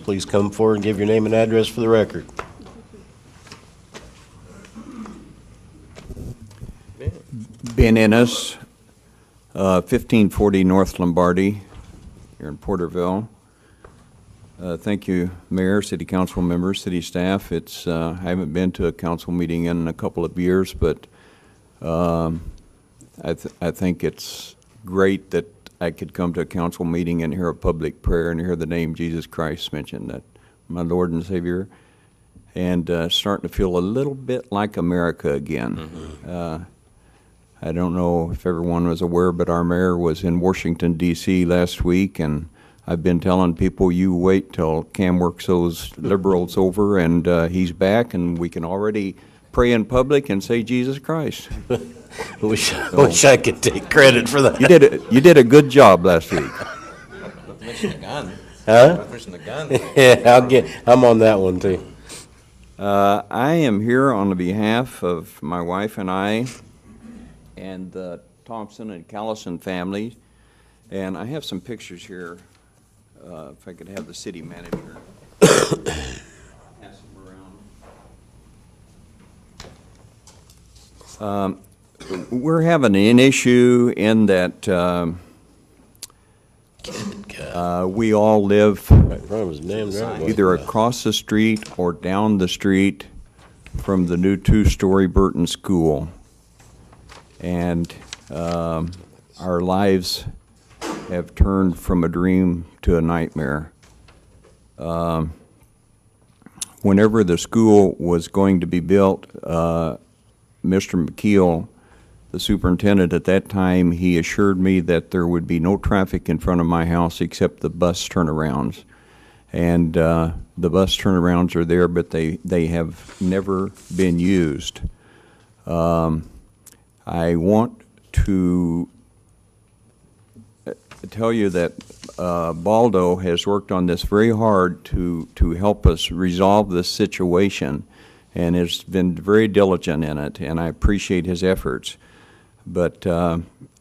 please come forward and give your name and address for the record. Ben Ennis, 1540 North Lombardy, here in Porterville. Thank you, Mayor, City Council members, City staff. I haven't been to a council meeting in a couple of years, but I think it's great that I could come to a council meeting and hear a public prayer and hear the name Jesus Christ mentioned, that my Lord and Savior, and starting to feel a little bit like America again. Mm-hmm. I don't know if everyone was aware, but our mayor was in Washington, D.C. last week, and I've been telling people, you wait till Cam works those liberals over, and he's back, and we can already pray in public and say Jesus Christ. Wish I could take credit for that. You did a good job last week. Pushing the gun. Huh? Pushing the gun. Yeah, I'm on that one too. I am here on the behalf of my wife and I and the Thompson and Callison family, and I have some pictures here. If I could have the city manager pass them around. We're having an issue in that we all live Right in front of his damn driveway. either across the street or down the street from the new two-story Burton School. And our lives have turned from a dream to a nightmare. Whenever the school was going to be built, Mr. McKeel, the superintendent at that time, he assured me that there would be no traffic in front of my house except the bus turnarounds. And the bus turnarounds are there, but they have never been used. I want to tell you that Baldo has worked on this very hard to help us resolve this situation, and has been very diligent in it, and I appreciate his efforts. But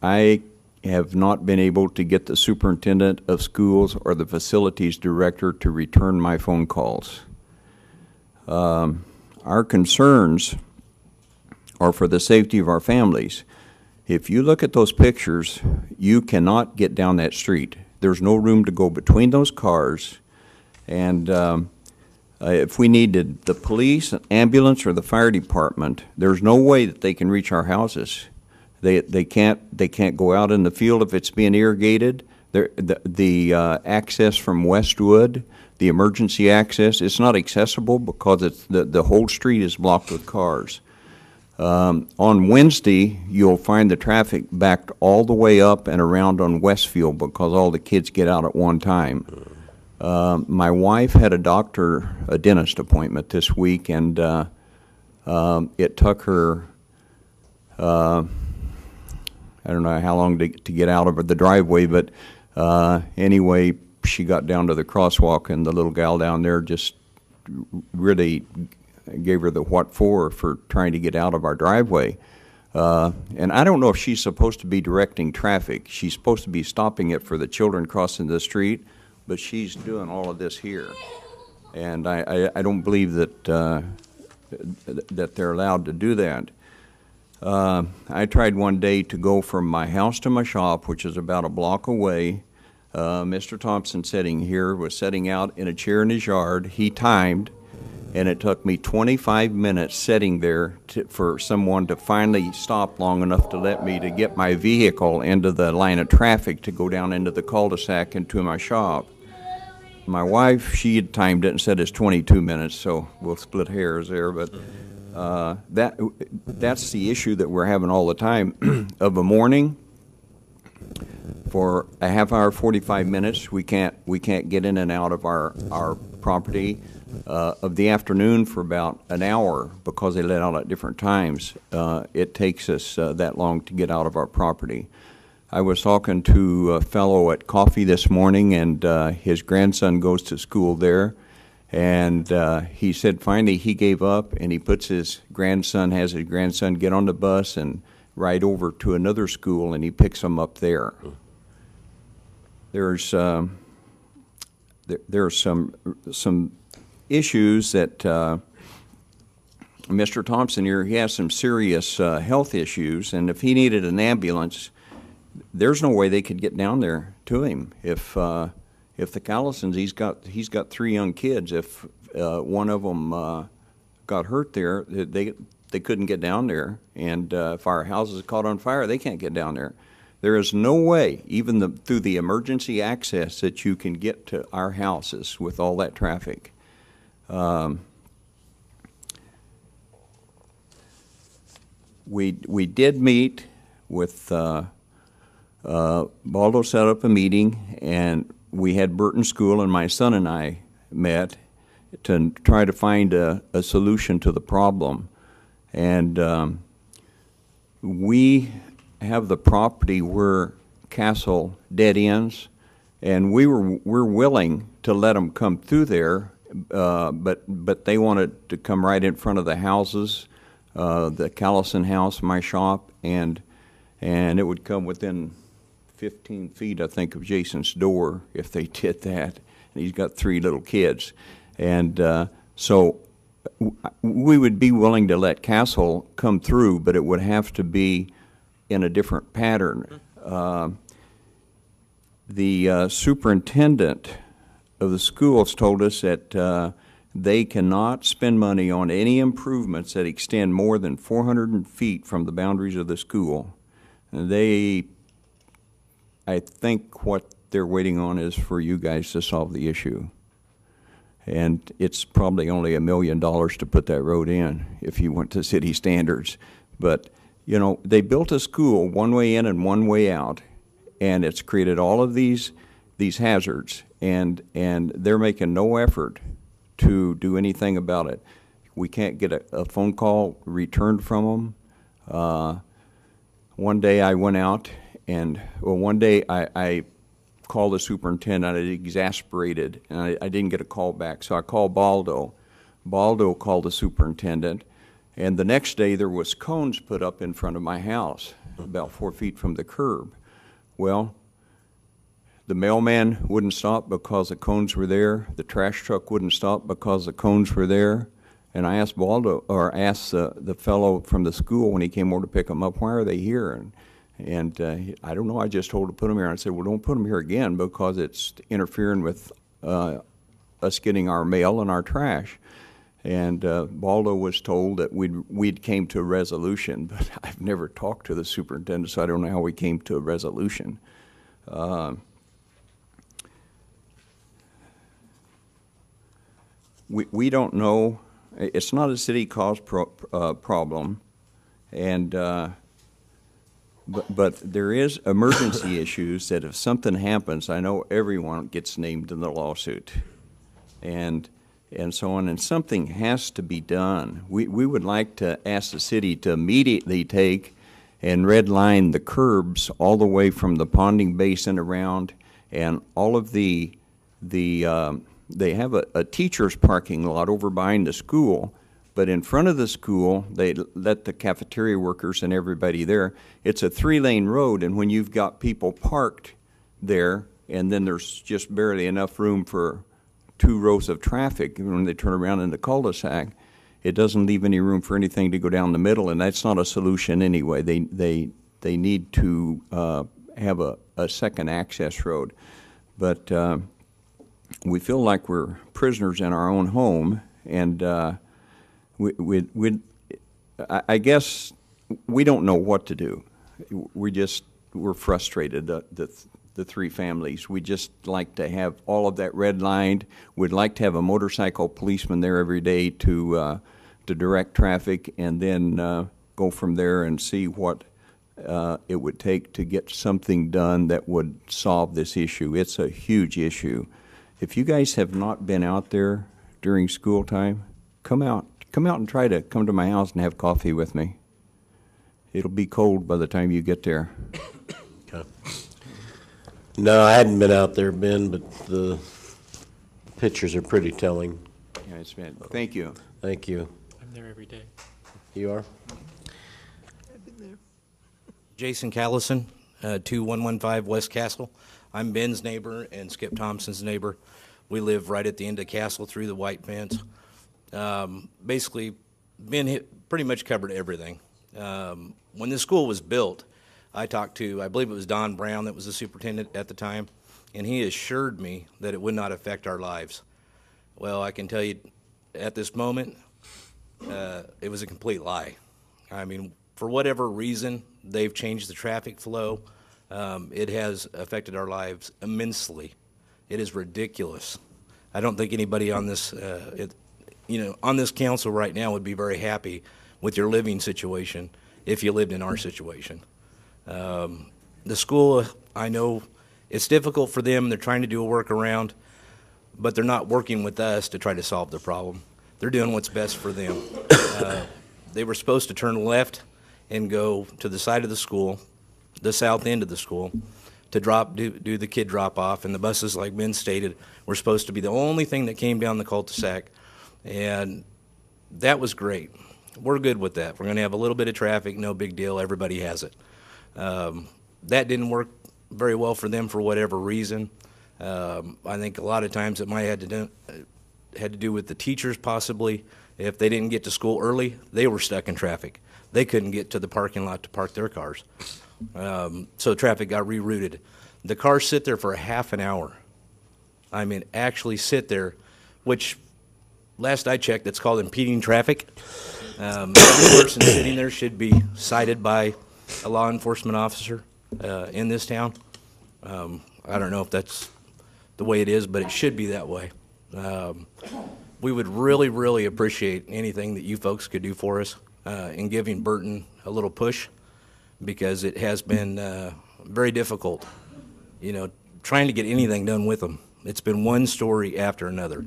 I have not been able to get the superintendent of schools or the facilities director to return my phone calls. Our concerns are for the safety of our families. If you look at those pictures, you cannot get down that street. There's no room to go between those cars, and if we needed the police, ambulance, or the fire department, there's no way that they can reach our houses. They can't go out in the field if it's being irrigated. The access from Westwood, the emergency access, it's not accessible because the whole street is blocked with cars. On Wednesday, you'll find the traffic backed all the way up and around on Westfield because all the kids get out at one time. My wife had a dentist appointment this week, and it took her, I don't know how long to get out of the driveway, but anyway, she got down to the crosswalk, and the little gal down there just really gave her the what for trying to get out of our driveway. And I don't know if she's supposed to be directing traffic. She's supposed to be stopping it for the children crossing the street, but she's doing all of this here. And I don't believe that that they're allowed to do that. I tried one day to go from my house to my shop, which is about a block away. Mr. Thompson sitting here was sitting out in a chair in his yard. He timed, and it took me 25 minutes sitting there for someone to finally stop long enough to let me to get my vehicle into the line of traffic to go down into the cul-de-sac into my shop. My wife, she had timed it and said it's 22 minutes, so we'll split hairs there, but that's the issue that we're having all the time. Of a morning, for a half hour, 45 minutes, we can't get in and out of our property. Of the afternoon, for about an hour, because they let out at different times, it takes us that long to get out of our property. I was talking to a fellow at coffee this morning, and his grandson goes to school there, and he said finally he gave up, and he has his grandson get on the bus and ride over to another school, and he picks them up there. There's there are some issues that Mr. Thompson here, he has some serious health issues, and if he needed an ambulance, there's no way they could get down there to him. If the Callisons, he's got 3 young kids. If one of them got hurt there, they couldn't get down there, and if our house is caught on fire, they can't get down there. There is no way, even through the emergency access, that you can get to our houses with all that traffic. We did meet with Baldo set up a meeting, and we had Burton School, and my son and I met to try to find a solution to the problem. And we have the property where Castle dead ends, and we're willing to let them come through there, but they wanted to come right in front of the houses, the Callison house, my shop, and it would come within 15 feet, I think, of Jason's door if they did that. And he's got 3 little kids, and so we would be willing to let Castle come through, but it would have to be in a different pattern. The superintendent of the schools told us that they cannot spend money on any improvements that extend more than 400 feet from the boundaries of the school. And I think what they're waiting on is for you guys to solve the issue. And it's probably only $1 million to put that road in if you went to city standards. But, you know, they built a school one way in and one way out, and it's created all of these hazards, and they're making no effort to do anything about it. We can't get a phone call returned from them. One day I went out, and one day I called the superintendent. I was exasperated, and I didn't get a call back, so I called Baldo. Baldo called the superintendent, and the next day there was cones put up in front of my house, about 4 feet from the curb. Well, the mailman wouldn't stop because the cones were there. The trash truck wouldn't stop because the cones were there. And I asked Baldo, or asked the fellow from the school when he came over to pick them up, why are they here? And I don't know, I just told him to put them here. And I said, well, don't put them here again because it's interfering with us getting our mail and our trash. And Baldo was told that we'd came to a resolution, but I've never talked to the superintendent, so I don't know how we came to a resolution. We don't know. It's not a city-caused problem, and but there is emergency issues that if something happens, I know everyone gets named in the lawsuit, and so on, and something has to be done. We would like to ask the city to immediately take and redline the curbs all the way from the ponding basin around, and all of they have a teacher's parking lot over behind the school, but in front of the school, they let the cafeteria workers and everybody there. It's a 3-lane road, and when you've got people parked there, and then there's just barely enough room for 2 rows of traffic when they turn around in the cul-de-sac, it doesn't leave any room for anything to go down the middle, and that's not a solution anyway. They need to have a second access road. But we feel like we're prisoners in our own home, and I guess we don't know what to do. We're frustrated, the 3 families. We just like to have all of that redlined. We'd like to have a motorcycle policeman there every day to direct traffic, and then go from there and see what it would take to get something done that would solve this issue. It's a huge issue. If you guys have not been out there during school time, come out and try to come to my house and have coffee with me. It'll be cold by the time you get there. Okay. No, I hadn't been out there, Ben, but the pictures are pretty telling. Yeah, it's been. Thank you. Thank you. I'm there every day. You are? Jason Callison, 2115 West Castle. I'm Ben's neighbor and Skip Thompson's neighbor. We live right at the end of Castle through the white fence. Basically, been hit, pretty much covered everything. When this school was built, I talked to, I believe it was Don Brown that was the superintendent at the time, and he assured me that it would not affect our lives. Well, I can tell you, at this moment, it was a complete lie. I mean, for whatever reason, they've changed the traffic flow. It has affected our lives immensely. It is ridiculous. I don't think anybody on this, on this council right now would be very happy with your living situation if you lived in our situation. The school, I know it's difficult for them. They're trying to do a workaround, but they're not working with us to try to solve the problem. They're doing what's best for them. They were supposed to turn left and go to the side of the school, the south end of the school, to do the kid drop off, and the buses, like Ben stated, were supposed to be the only thing that came down the cul-de-sac, and that was great. We're good with that. We're going to have a little bit of traffic, no big deal, everybody has it. That didn't work very well for them for whatever reason. I think a lot of times it might have had to do with the teachers possibly. If they didn't get to school early, they were stuck in traffic. They couldn't get to the parking lot to park their cars. So traffic got rerouted. The cars sit there for a half an hour. I mean, actually sit there, which last I checked, it's called impeding traffic. Every person sitting there should be cited by a law enforcement officer in this town. I don't know if that's the way it is, but it should be that way. We would really, really appreciate anything that you folks could do for us in giving Burton a little push, because it has been very difficult, trying to get anything done with them. It's been one story after another,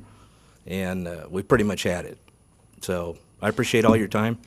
and we pretty much had it. So I appreciate all your time.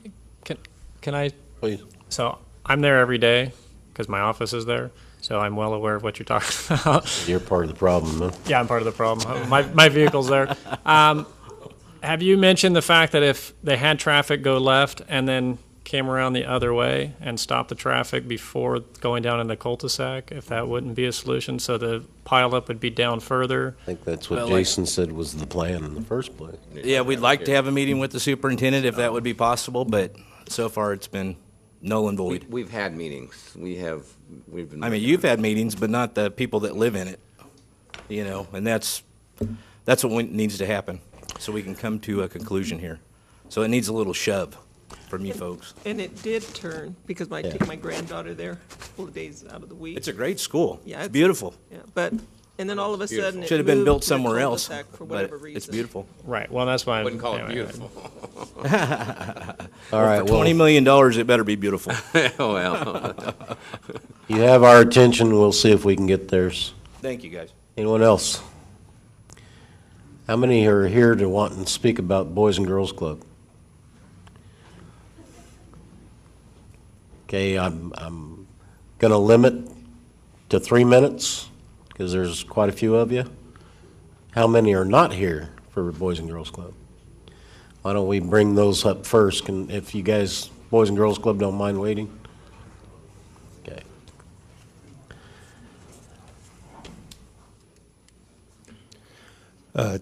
Can I? Please. So I'm there every day because my office is there, so I'm well aware of what you're talking about. You're part of the problem, huh? Yeah, I'm part of the problem. My vehicle's there. Have you mentioned the fact that if they had traffic go left and then came around the other way and stopped the traffic before going down in the cul-de-sac, if that wouldn't be a solution, so the pileup would be down further? I think that's what Well, Jason said was the plan in the first place. Yeah, we'd like to have a meeting with the superintendent if that would be possible, but so far it's been null and void. We've had meetings. We've been. I mean, you've had meetings, but not the people that live in it, and that's what needs to happen, so we can come to a conclusion here. So it needs a little shove from you folks. And it did turn, because I Yeah. take my granddaughter there a couple of days out of the week. It's a great school. Yeah, It's it's- beautiful. Yeah, but, and then all of a sudden it Should have been moved built to the somewhere else, cul-de-sac for but whatever reason. it's beautiful. Right. Well, that's why. Wouldn't call it anyway, beautiful. All right, For well, $20 million, it better be beautiful. Well, you have our attention. We'll see if we can get theirs. Thank you, guys. Anyone else? How many are here to want and speak about Boys and Girls Club? Okay, I'm gonna limit to 3 minutes, because there's quite a few of you. How many are not here for Boys and Girls Club? Why don't we bring those up first, if you guys, Boys and Girls Club, don't mind waiting? Okay.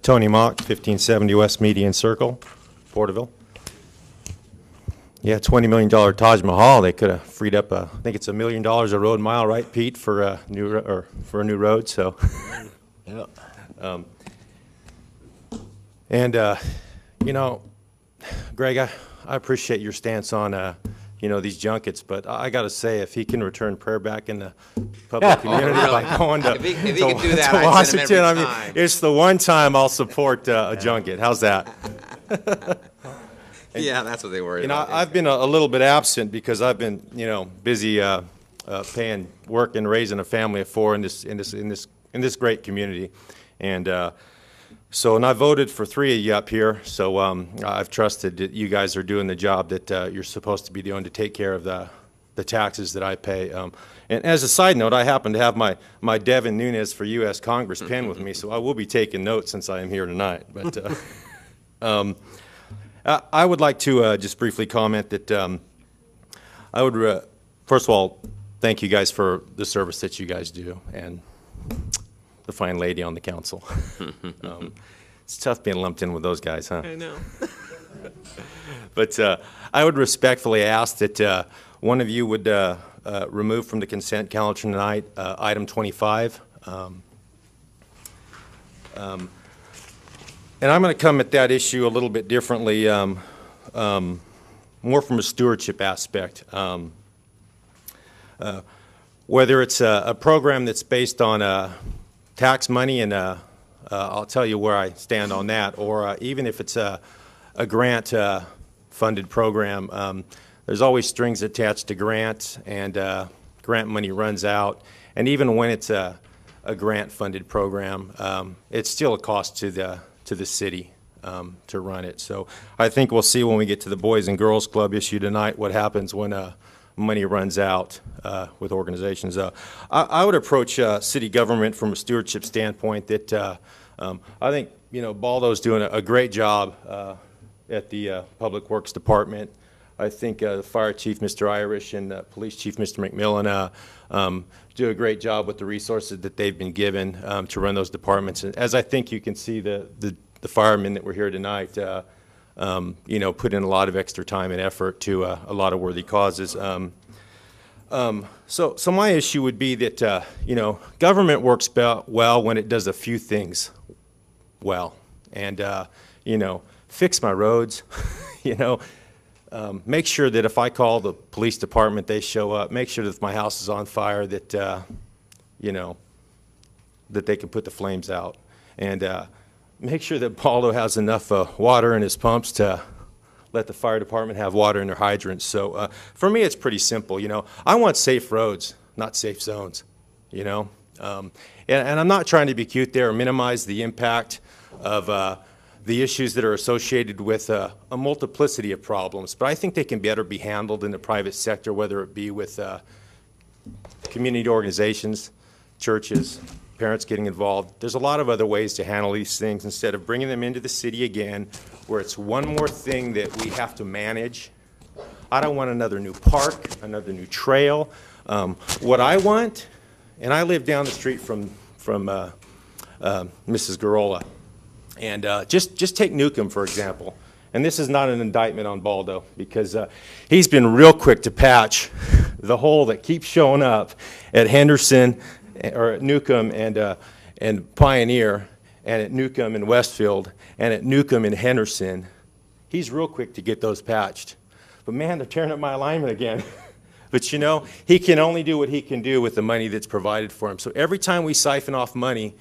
Tony Mock, 1570 West Median Circle, Porterville. Yeah, $20 million Taj Mahal. They could have freed up, I think it's $1 million a road mile, right, Pete, for a new road. So, Yeah. Greg, I appreciate your stance on these junkets, but I got to say, if he can return prayer back in the public community by going to, If he could do that, to I'd send him Washington, every I time. mean, it's the one time I'll support a junket. How's that? yeah, that's what they worry You know, about. I've been a little bit absent because I've been, busy paying work and raising a family of four in this great community, and I voted for 3 of you up here. So I've trusted that you guys are doing the job that you're supposed to be doing to take care of the taxes that I pay. And as a side note, I happen to have my Devin Nunes for U.S. Congress pen with me, so I will be taking notes since I am here tonight. But I would like to just briefly comment that I would, first of all, thank you guys for the service that you guys do. And the fine lady on the council. It's tough being lumped in with those guys, huh? I know. But I would respectfully ask that one of you would remove from the consent calendar tonight item 25. And I'm going to come at that issue a little bit differently, more from a stewardship aspect. Whether it's a program that's based on tax money, and I'll tell you where I stand on that, or even if it's a grant-funded program, there's always strings attached to grants, and grant money runs out. And even when it's a grant-funded program, it's still a cost to the city to run it. So I think we'll see when we get to the Boys and Girls Club issue tonight what happens when money runs out with organizations. I would approach city government from a stewardship standpoint that I think, Baldo's doing a great job at the Public Works Department. I think the Fire Chief, Mr. Irish, and Police Chief, Mr. McMillan, do a great job with the resources that they've been given to run those departments. And as I think you can see, the firemen that were here tonight, put in a lot of extra time and effort to a lot of worthy causes. So my issue would be that, government works well when it does a few things well. And, fix my roads, make sure that if I call the police department, they show up. Make sure that if my house is on fire, that, that they can put the flames out. And make sure that Baldo has enough water in his pumps to let the fire department have water in their hydrants. So for me, it's pretty simple. I want safe roads, not safe zones. And I'm not trying to be cute there or minimize the impact of the issues that are associated with a multiplicity of problems, but I think they can better be handled in the private sector, whether it be with community organizations, churches, parents getting involved. There's a lot of other ways to handle these things instead of bringing them into the city again, where it's one more thing that we have to manage. I don't want another new park, another new trail. What I want, and I live down the street from Mrs. Garola, and just take Newcomb, for example. And this is not an indictment on Baldo, because he's been real quick to patch the hole that keeps showing up at Henderson, or at Newcomb and Pioneer, and at Newcomb and Westfield, and at Newcomb and Henderson. He's real quick to get those patched. But man, they're tearing up my alignment again. But he can only do what he can do with the money that's provided for him. So every time we siphon off money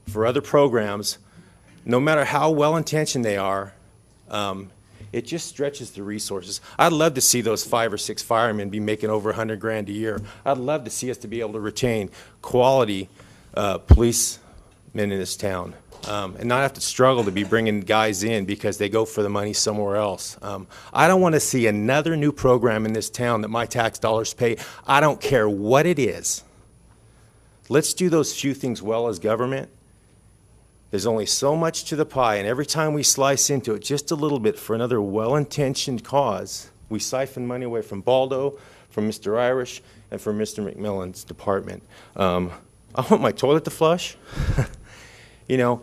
for other programs, no matter how well-intentioned they are, it just stretches the resources. I'd love to see those 5 or 6 firemen be making over $100,000 a year. I'd love to see us to be able to retain quality policemen in this town, and not have to struggle to be bringing guys in because they go for the money somewhere else. I don't want to see another new program in this town that my tax dollars pay. I don't care what it is. Let's do those few things well as government. There's only so much to the pie, and every time we slice into it just a little bit for another well-intentioned cause, we siphon money away from Baldo, from Mr. Irish, and from Mr. McMillan's department. I want my toilet to flush. The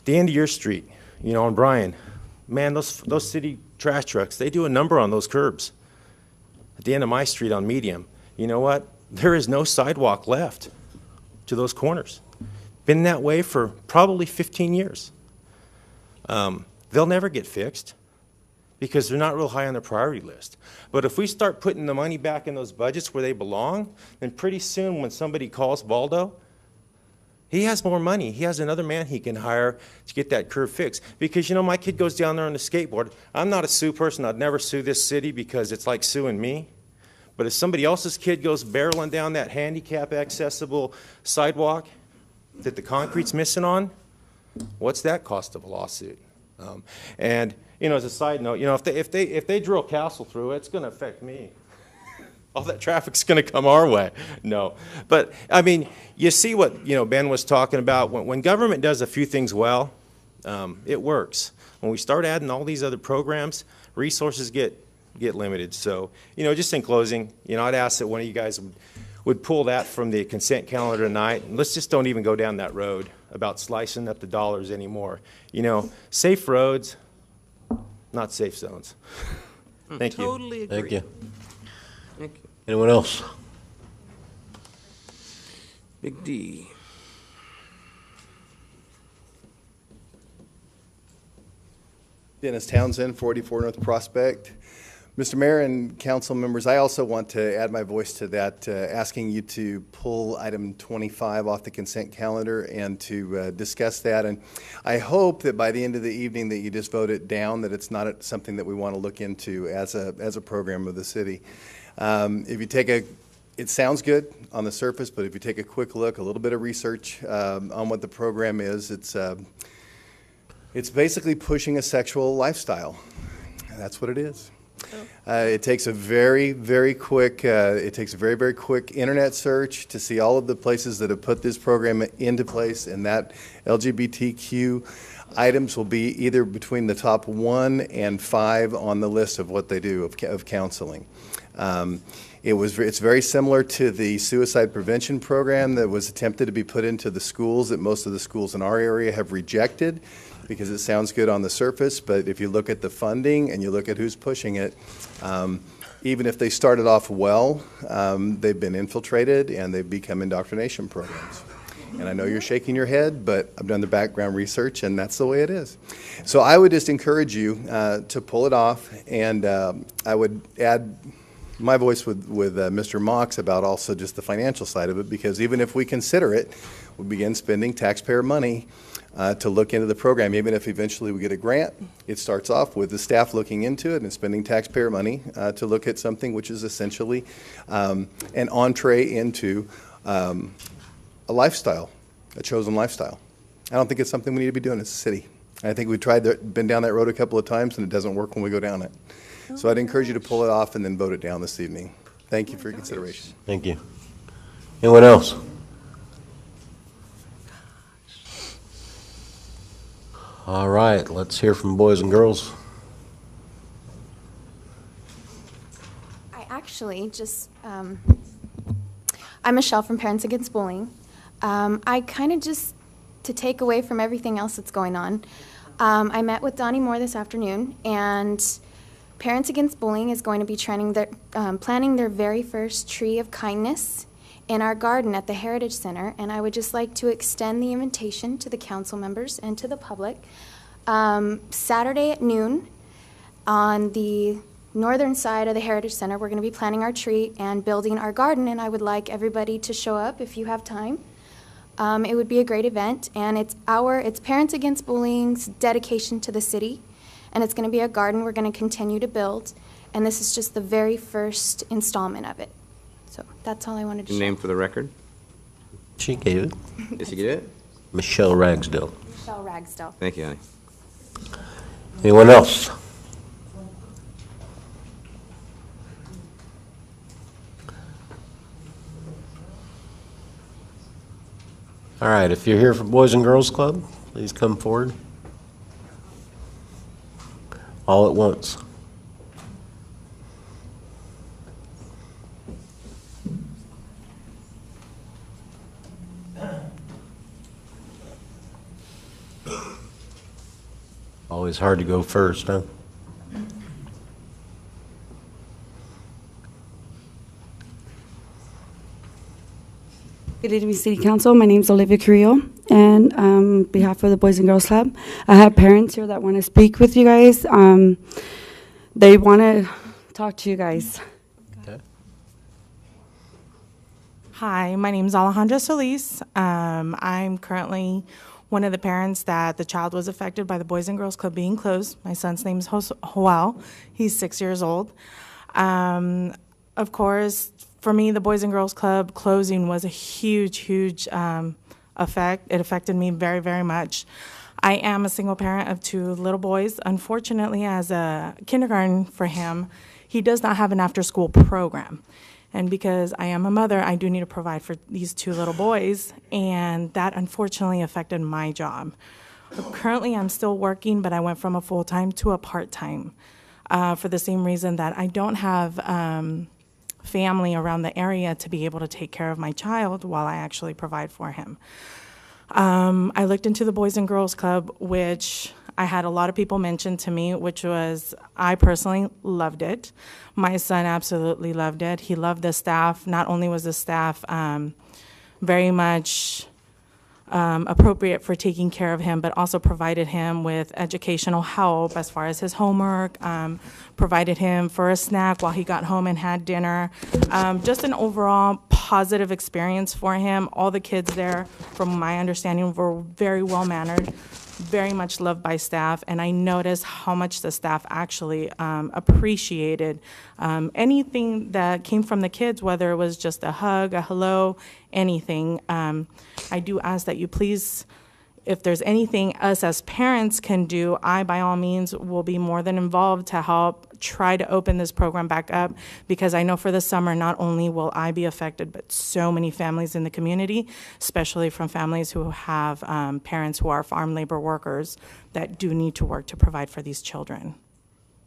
end of your street, on Bryan, man, those city trash trucks, they do a number on those curbs. At the end of my street on Medium, you know what? There is no sidewalk left to those corners. Been that way for probably 15 years. They'll never get fixed because they're not real high on the priority list. But if we start putting the money back in those budgets where they belong, then pretty soon when somebody calls Baldo, he has more money. He has another man he can hire to get that curb fixed. Because, my kid goes down there on the skateboard. I'm not a sue person. I'd never sue this city because it's like suing me. But if somebody else's kid goes barreling down that handicap accessible sidewalk that the concrete's missing on, what's that cost of a lawsuit? And as a side note, if they drill Castle through it, it's going to affect me. All that traffic's going to come our way. No, but I mean, you see what Ben was talking about. When government does a few things well, it works. When we start adding all these other programs, resources get limited. So just in closing, I'd ask that one of you guys would pull that from the consent calendar tonight. And let's just don't even go down that road about slicing up the dollars anymore. You know, safe roads, not safe zones. Thank you. Totally agree. Thank you. Thank you. Anyone else? Big D. Dennis Townsend, 44 North Prospect. Mr. Mayor and council members, I also want to add my voice to that, asking you to pull item 25 off the consent calendar and to discuss that. And I hope that by the end of the evening that you just vote it down, that it's not something that we want to look into as a program of the city. If you take it sounds good on the surface, but if you take a quick look, a little bit of research on what the program is, it's basically pushing a sexual lifestyle. That's what it is. It takes a very, very quick internet search to see all of the places that have put this program into place, and that LGBTQ items will be either between the top 1 and 5 on the list of what they do of counseling. It's very similar to the suicide prevention program that was attempted to be put into the schools that most of the schools in our area have rejected, because it sounds good on the surface, but if you look at the funding and you look at who's pushing it, even if they started off well, they've been infiltrated and they've become indoctrination programs. And I know you're shaking your head, but I've done the background research and that's the way it is. So I would just encourage you to pull it off, and I would add my voice with Mr. Mox about also just the financial side of it, because even if we consider it, we begin spending taxpayer money to look into the program. Even if eventually we get a grant, it starts off with the staff looking into it and spending taxpayer money to look at something which is essentially an entree into a lifestyle, a chosen lifestyle. I don't think it's something we need to be doing as a city. I think we've been down that road a couple of times and it doesn't work when we go down it. So I'd encourage you to pull it off and then vote it down this evening. Thank you for your consideration. Thank you. Anyone else? All right, let's hear from boys and girls. I actually just, I'm Michelle from Parents Against Bullying. I kind of just, to take away from everything else that's going on, I met with Donnie Moore this afternoon, and Parents Against Bullying is going to be planting their very first tree of kindness in our garden at the Heritage Center, and I would just like to extend the invitation to the council members and to the public. Saturday at noon on the northern side of the Heritage Center, we're going to be planting our tree and building our garden, and I would like everybody to show up if you have time. It would be a great event, and it's Parents Against Bullying's dedication to the city, and it's going to be a garden we're going to continue to build, and this is just the very first installment of it. So that's all I wanted to share. Name for the record? She gave it. Did she get it? Michelle Ragsdale. Michelle Ragsdale. Thank you, honey. Anyone else? All right, if you're here for Boys and Girls Club, please come forward. All at once. Always hard to go first, huh? Good evening, City Council. My name is Olivia Carrillo, and on behalf of the Boys and Girls Club, I have parents here that want to speak with you guys. They want to talk to you guys. Okay. Hi, my name is Alejandra Solis. I'm currently one of the parents that the child was affected by the Boys and Girls Club being closed. My son's name is Joel. He's 6 years old. Of course, for me, the Boys and Girls Club closing was a huge effect. It affected me very, very much. I am a single parent of 2 little boys. Unfortunately, as a kindergarten for him, he does not have an after-school program. And because I am a mother, I do need to provide for these 2 little boys, and that unfortunately affected my job. Currently, I'm still working, but I went from a full-time to a part-time for the same reason that I don't have family around the area to be able to take care of my child while I actually provide for him. I looked into the Boys and Girls Club, which I had a lot of people mention to me, which was, I personally loved it. My son absolutely loved it. He loved the staff. Not only was the staff very much appropriate for taking care of him, but also provided him with educational help as far as his homework, provided him for a snack while he got home and had dinner. Just an overall positive experience for him. All the kids there, from my understanding, were very well-mannered, very much loved by staff, and I noticed how much the staff actually appreciated anything that came from the kids, whether it was just a hug, a hello, anything. I do ask that you please, if there's anything us as parents can do, I, by all means, will be more than involved to help try to open this program back up, because I know for the summer, not only will I be affected, but so many families in the community, especially from families who have parents who are farm labor workers that do need to work to provide for these children.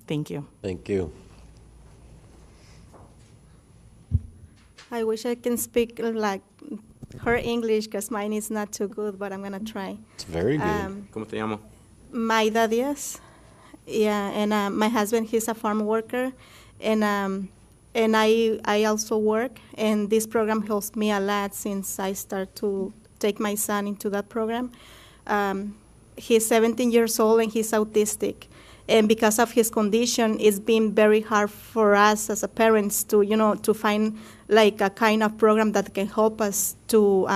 Thank you. Thank you. I wish I can speak like her English, because mine is not too good, but I'm going to try. It's very good. ¿Cómo te llamo? Maida Diaz. Yeah, and my husband, he's a farm worker, and I also work, and this program helps me a lot since I start to take my son into that program. He's 17 years old, and he's autistic. And because of his condition, it's been very hard for us as a parents to, to find like a kind of program that can help us to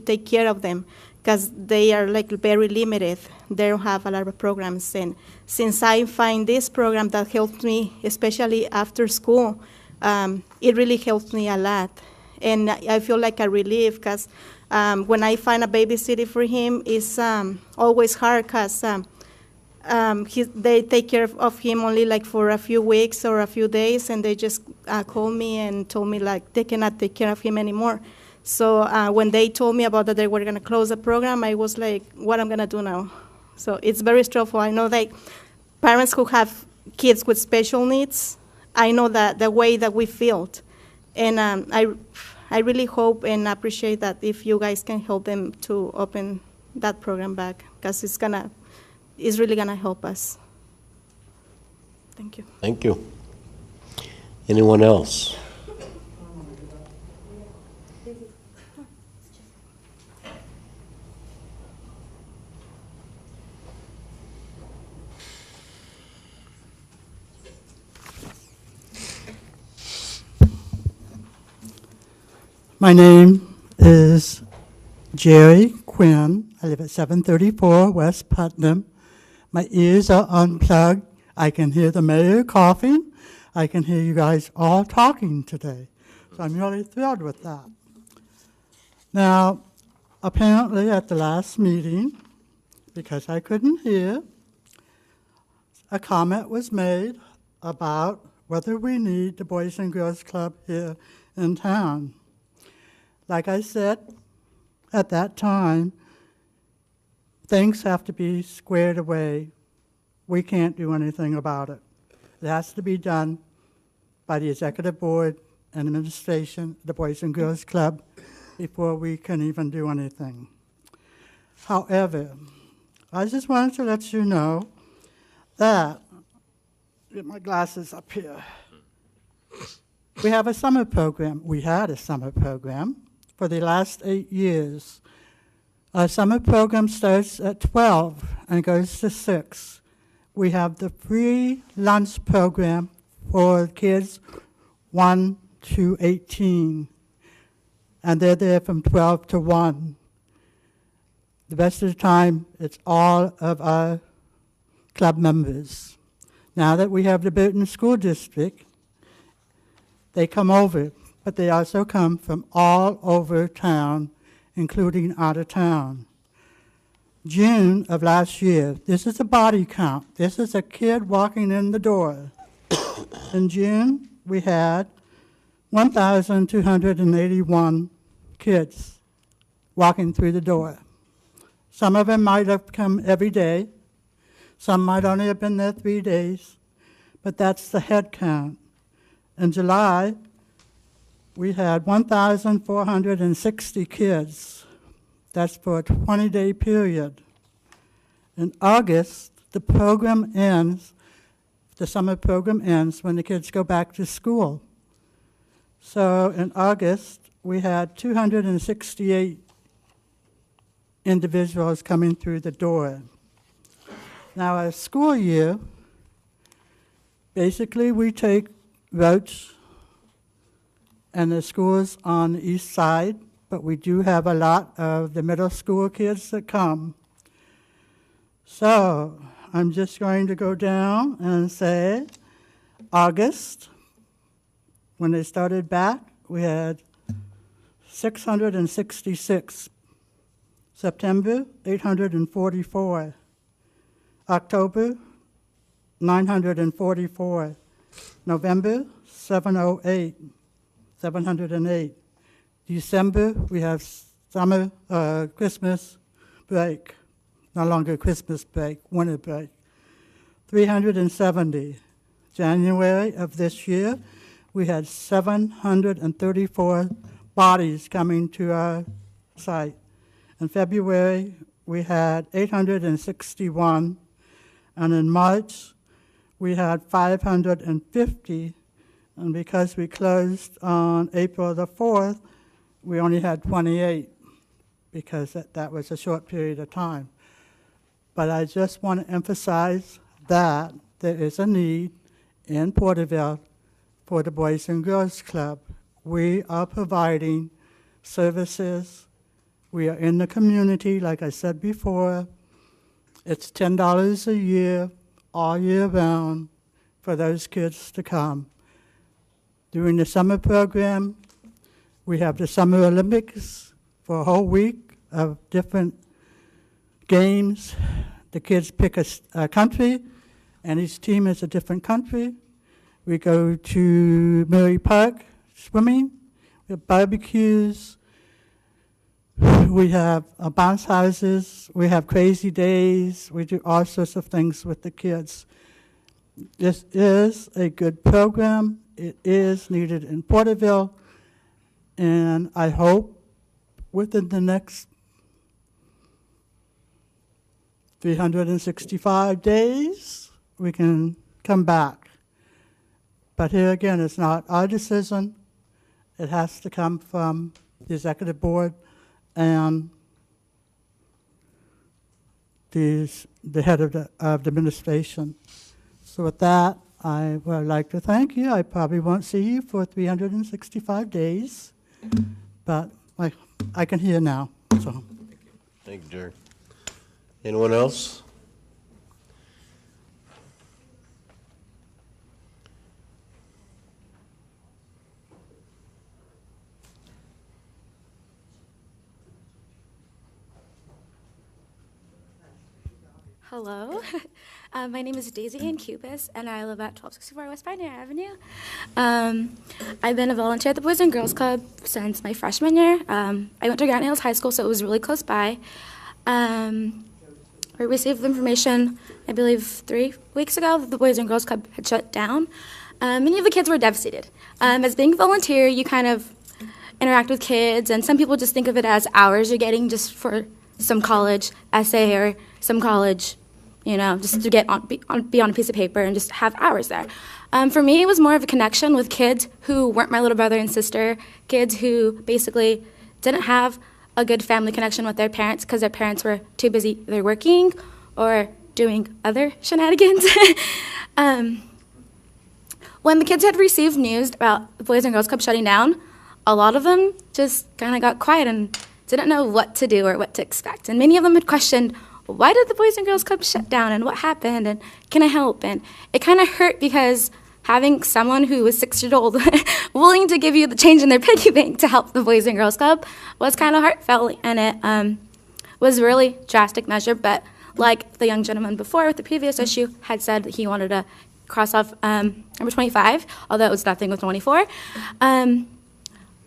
take care of them, because they are like very limited. They don't have a lot of programs. And since I find this program that helps me, especially after school, it really helps me a lot. And I feel like a relief, because when I find a babysitter for him, it's always hard, because they take care of him only like for a few weeks or a few days, and they just called me and told me like they cannot take care of him anymore. So when they told me about that they were going to close the program, I was like, what am I going to do now? So it's very stressful. I know that parents who have kids with special needs, I know that the way that we felt. And I really hope and appreciate that if you guys can help them to open that program back, because it's really going to help us. Thank you. Thank you. Anyone else? My name is Jerry Quinn. I live at 734 West Putnam. My ears are unplugged. I can hear the mayor coughing. I can hear you guys all talking today. So I'm really thrilled with that. Now, apparently at the last meeting, because I couldn't hear, a comment was made about whether we need the Boys and Girls Club here in town. Like I said at that time, things have to be squared away. We can't do anything about it. It has to be done by the executive board and administration, the Boys and Girls Club, before we can even do anything. However, I just wanted to let you know that, get my glasses up here. We have a summer program. We had a summer program for the last 8 years. Our summer program starts at 12 and goes to 6. We have the free lunch program for kids 1 to 18, and they're there from 12 to 1. The rest of the time, it's all of our club members. Now that we have the Burton School District, they come over, but they also come from all over town, including out of town. June of last year, this is a body count. This is a kid walking in the door. In June, we had 1,281 kids walking through the door. Some of them might have come every day. Some might only have been there 3 days, but that's the head count. In July, we had 1,460 kids. That's for a 20-day period. In August, the program ends, the summer program ends when the kids go back to school. So in August, we had 268 individuals coming through the door. Now, our school year, basically we take routes and the schools on the east side, but we do have a lot of the middle school kids that come. So I'm just going to go down and say August, when they started back, we had 666. September, 844. October, 944. November, 708. December, we have summer, Christmas break. No longer Christmas break, winter break. 370. January of this year, we had 734 bodies coming to our site. In February, we had 861, and in March, we had 550, and because we closed on April the 4th, we only had 28, because that was a short period of time. But I just want to emphasize that there is a need in Porterville for the Boys and Girls Club. We are providing services. We are in the community, like I said before. It's $10 a year, all year round, for those kids to come. During the summer program, we have the Summer Olympics for a whole week of different games. The kids pick a country, and each team is a different country. We go to Murray Park swimming. We have barbecues. We have bounce houses. We have crazy days. We do all sorts of things with the kids. This is a good program. It is needed in Porterville, and I hope within the next 365 days we can come back. But here again, it's not our decision. It has to come from the executive board and the head of the administration. So with that, I would like to thank you. I probably won't see you for 365 days, but I can hear now. So. Thank you, Jerry. Anyone else? Hello, my name is Daisy Ann Cupis, and I live at 1264 West Pioneer Avenue. I've been a volunteer at the Boys and Girls Club since my freshman year. I went to Grant Hills High School, so it was really close by. We received information, I believe 3 weeks ago, that the Boys and Girls Club had shut down. Many of the kids were devastated. As being a volunteer, you kind of interact with kids, and some people just think of it as hours you're getting just for some college essay or some college, just to be on a piece of paper and just have hours there. For me, it was more of a connection with kids who weren't my little brother and sister, kids who basically didn't have a good family connection with their parents because their parents were too busy either working or doing other shenanigans. When the kids had received news about the Boys and Girls Club shutting down, a lot of them just kind of got quiet and didn't know what to do or what to expect. And many of them had questioned, why did the Boys and Girls Club shut down and what happened and can I help? And it kind of hurt because having someone who was 6 years old willing to give you the change in their piggy bank to help the Boys and Girls Club was kind of heartfelt, and it was a really drastic measure. But like the young gentleman before with the previous issue had said that he wanted to cross off number 25, although it was nothing with 24.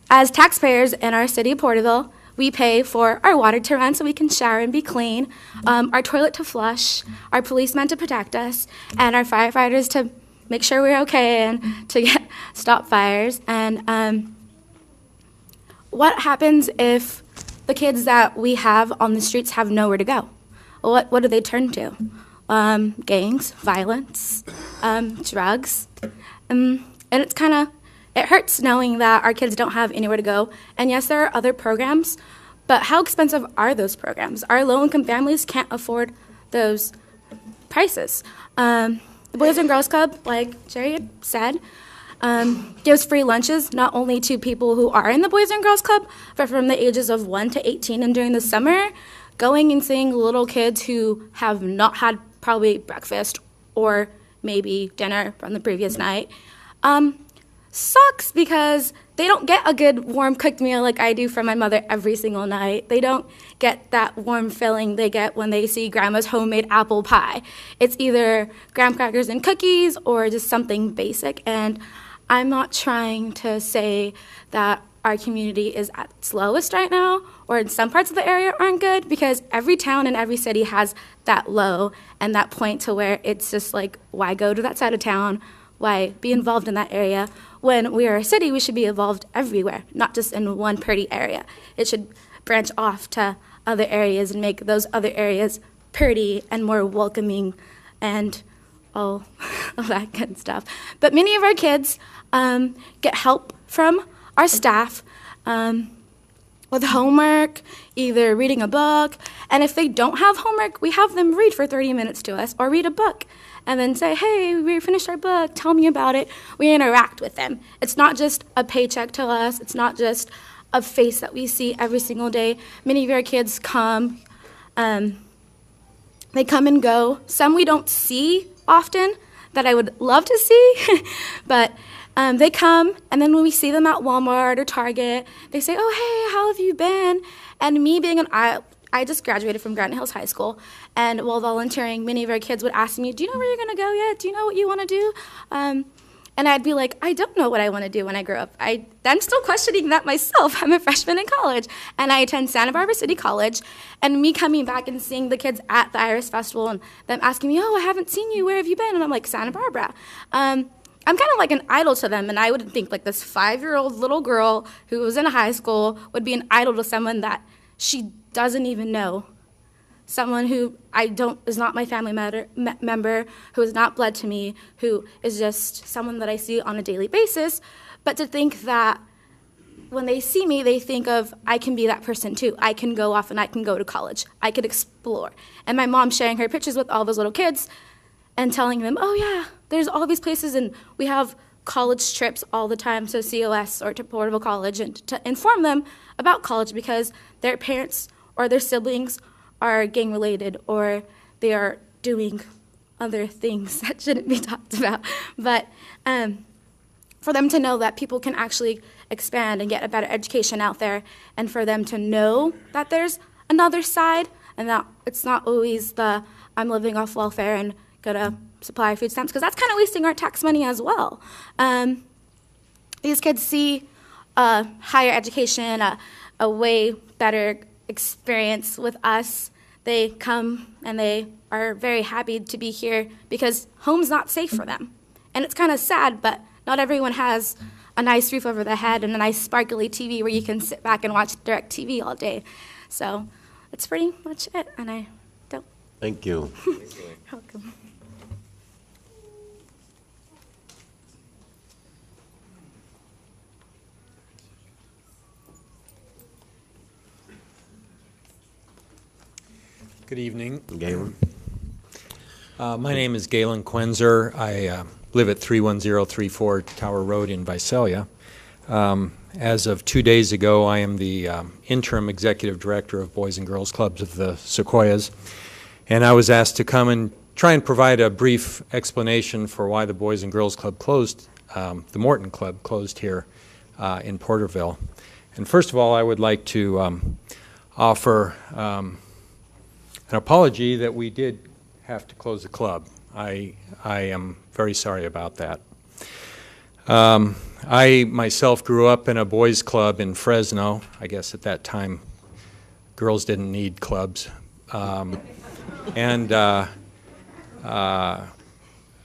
As taxpayers in our city of Porterville, we pay for our water to run so we can shower and be clean, our toilet to flush, our policemen to protect us, and our firefighters to make sure we're okay and to stop fires. And what happens if the kids that we have on the streets have nowhere to go? What do they turn to? Gangs, violence, drugs. And it's it hurts knowing that our kids don't have anywhere to go. And yes, there are other programs, but how expensive are those programs? Our low-income families can't afford those prices. The Boys and Girls Club, like Jerry had said, gives free lunches not only to people who are in the Boys and Girls Club, but from the ages of 1 to 18. And during the summer, going and seeing little kids who have not had probably breakfast or maybe dinner from the previous night sucks, because they don't get a good warm cooked meal like I do from my mother every single night. They don't get that warm feeling they get when they see grandma's homemade apple pie. It's either graham crackers and cookies or just something basic. And I'm not trying to say that our community is at its lowest right now, or in some parts of the area aren't good, because every town and every city has that low and that point to where it's just like, why go to that side of town? Why be involved in that area? When we are a city, we should be involved everywhere, not just in one pretty area. It should branch off to other areas and make those other areas pretty and more welcoming and all of that good stuff. But many of our kids get help from our staff with homework, either reading a book, and if they don't have homework, we have them read for 30 minutes to us or read a book and then say, hey, we finished our book, tell me about it. We interact with them. It's not just a paycheck to us. It's not just a face that we see every single day. Many of our kids come, they come and go. Some we don't see often that I would love to see, but they come, and then when we see them at Walmart or Target, they say, oh, hey, how have you been? And me being I just graduated from Granite Hills High School, and while volunteering, many of our kids would ask me, do you know where you're going to go yet? Do you know what you want to do? And I'd be like, I don't know what I want to do when I grow up. I'm still questioning that myself. I'm a freshman in college, and I attend Santa Barbara City College, and me coming back and seeing the kids at the Iris Festival and them asking me, oh, I haven't seen you. Where have you been? And I'm like, Santa Barbara. I'm kind of like an idol to them, and I would think like this 5-year-old little girl who was in high school would be an idol to someone that she doesn't even know, someone who is not my family member, who is not blood to me, who is just someone that I see on a daily basis. But to think that when they see me, they think of, I can be that person too. I can go off and I can go to college. I could explore. And my mom sharing her pictures with all those little kids and telling them, oh yeah, there's all these places, and we have college trips all the time to COS or to Porterville College, and to inform them about college because their parents or their siblings are gang related or they are doing other things that shouldn't be talked about. But for them to know that people can actually expand and get a better education out there, and for them to know that there's another side and that it's not always the I'm living off welfare and gonna supply food stamps, because that's kind of wasting our tax money as well. These kids see higher education, a way better experience with us. They come and they are very happy to be here because home's not safe for them. And it's kind of sad, but not everyone has a nice roof over their head and a nice sparkly TV where you can sit back and watch DirecTV all day. So that's pretty much it, and I don't. Thank you. You're welcome. Good evening. Galen. My name is Galen Quenzer. I live at 31034 Tower Road in Visalia. As of 2 days ago, I am the interim executive director of Boys and Girls Clubs of the Sequoias, and I was asked to come and try and provide a brief explanation for why the Boys and Girls Club closed, the Morton Club closed here in Porterville. And first of all, I would like to offer an apology that we did have to close the club. I am very sorry about that. I myself grew up in a boys' club in Fresno. I guess at that time, girls didn't need clubs. And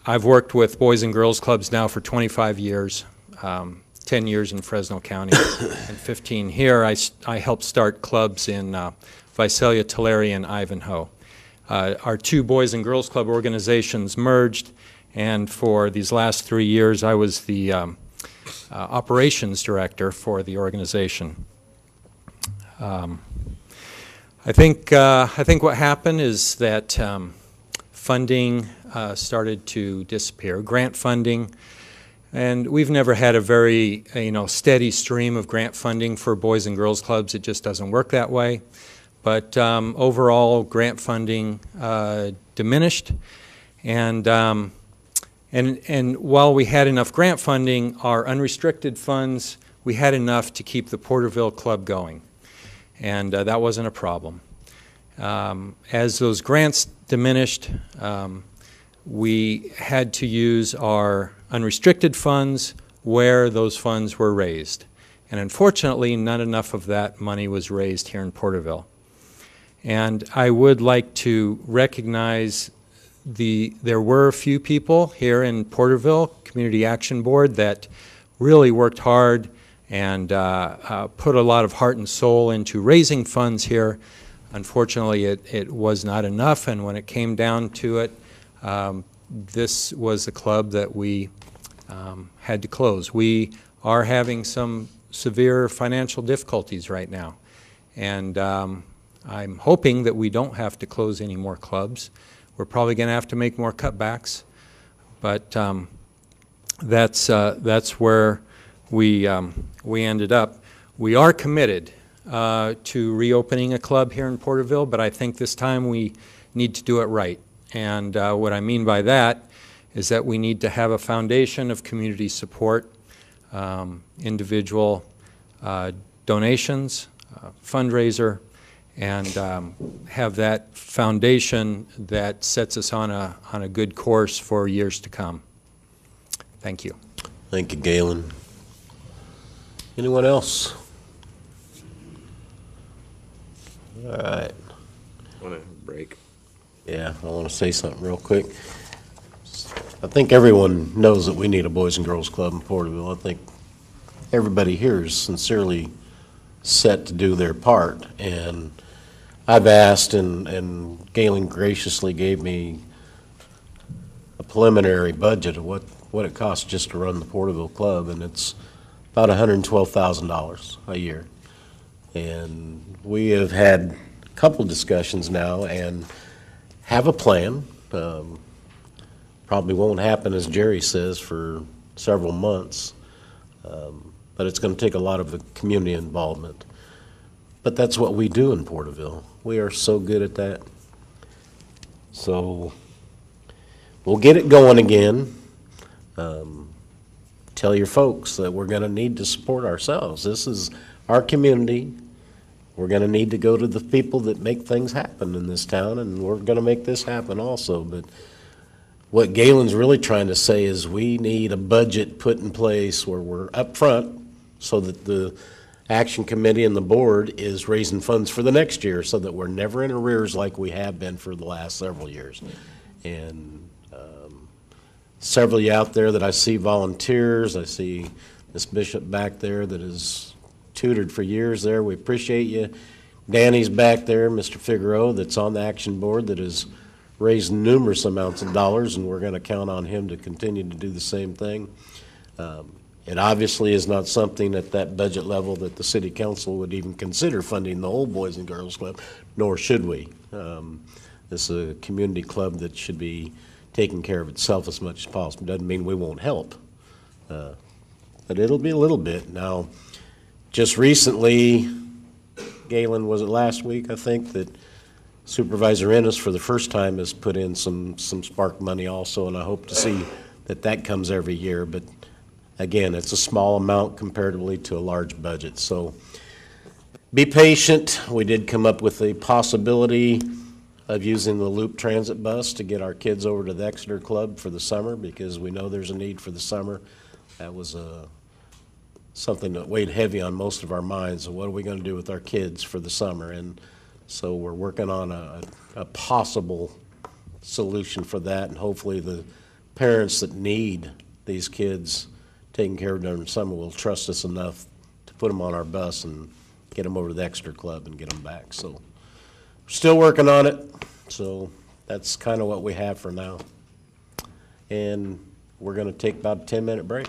I've worked with Boys and Girls Clubs now for 25 years, 10 years in Fresno County and 15 here. I helped start clubs in Visalia, Tulare, and Ivanhoe. Our two Boys and Girls Club organizations merged, and for these last 3 years, I was the operations director for the organization. I think what happened is that funding started to disappear, grant funding, and we've never had a very steady stream of grant funding for Boys and Girls Clubs. It just doesn't work that way. But overall, grant funding diminished, and while we had enough grant funding, our unrestricted funds, we had enough to keep the Porterville Club going, and that wasn't a problem. As those grants diminished, we had to use our unrestricted funds where those funds were raised. And unfortunately, not enough of that money was raised here in Porterville. And I would like to recognize there were a few people here in Porterville Community Action Board that really worked hard and put a lot of heart and soul into raising funds here. Unfortunately, it was not enough, and when it came down to it, this was the club that we had to close. We are having some severe financial difficulties right now, and I'm hoping that we don't have to close any more clubs. We're probably going to have to make more cutbacks, but that's where we ended up. We are committed to reopening a club here in Porterville, but I think this time we need to do it right. And what I mean by that is that we need to have a foundation of community support, individual donations, fundraiser, and have that foundation that sets us on a good course for years to come. Thank you. Thank you, Galen. Anyone else? All right. Want to break? Yeah, I want to say something real quick. I think everyone knows that we need a Boys and Girls Club in Porterville. I think everybody here is sincerely set to do their part. And I've asked, and Galen graciously gave me a preliminary budget of what it costs just to run the Porterville Club, and it's about $112,000 a year. And we have had a couple discussions now and have a plan. Probably won't happen, as Jerry says, for several months, but it's going to take a lot of the community involvement. But that's what we do in Porterville. We are so good at that. So we'll get it going again. Tell your folks that we're going to need to support ourselves. This is our community. We're going to need to go to the people that make things happen in this town, and we're going to make this happen also. But what Galen's really trying to say is we need a budget put in place where we're up front so that the action committee and the board is raising funds for the next year so that we're never in arrears like we have been for the last several years. And several of you out there that I see volunteers. I see Miss Bishop back there that has tutored for years there. We appreciate you. Danny's back there, Mr. Figueroa, that's on the action board that has raised numerous amounts of dollars, and we're going to count on him to continue to do the same thing. It obviously is not something at that budget level that the city council would even consider funding the whole Boys and Girls Club, nor should we. This is a community club that should be taking care of itself as much as possible. Doesn't mean we won't help, but it'll be a little bit. Now, just recently, Galen, was it last week, I think, that Supervisor Ennis for the first time has put in some spark money also, and I hope to see that comes every year. But again, it's a small amount comparatively to a large budget. So be patient. We did come up with a possibility of using the Loop Transit bus to get our kids over to the Exeter Club for the summer, because we know there's a need for the summer. That was something that weighed heavy on most of our minds. So what are we going to do with our kids for the summer? And so we're working on a possible solution for that, and hopefully the parents that need these kids taken care of during the summer will trust us enough to put them on our bus and get them over to the Exeter Club and get them back. So still working on it. So that's kind of what we have for now. And we're going to take about a 10-minute break.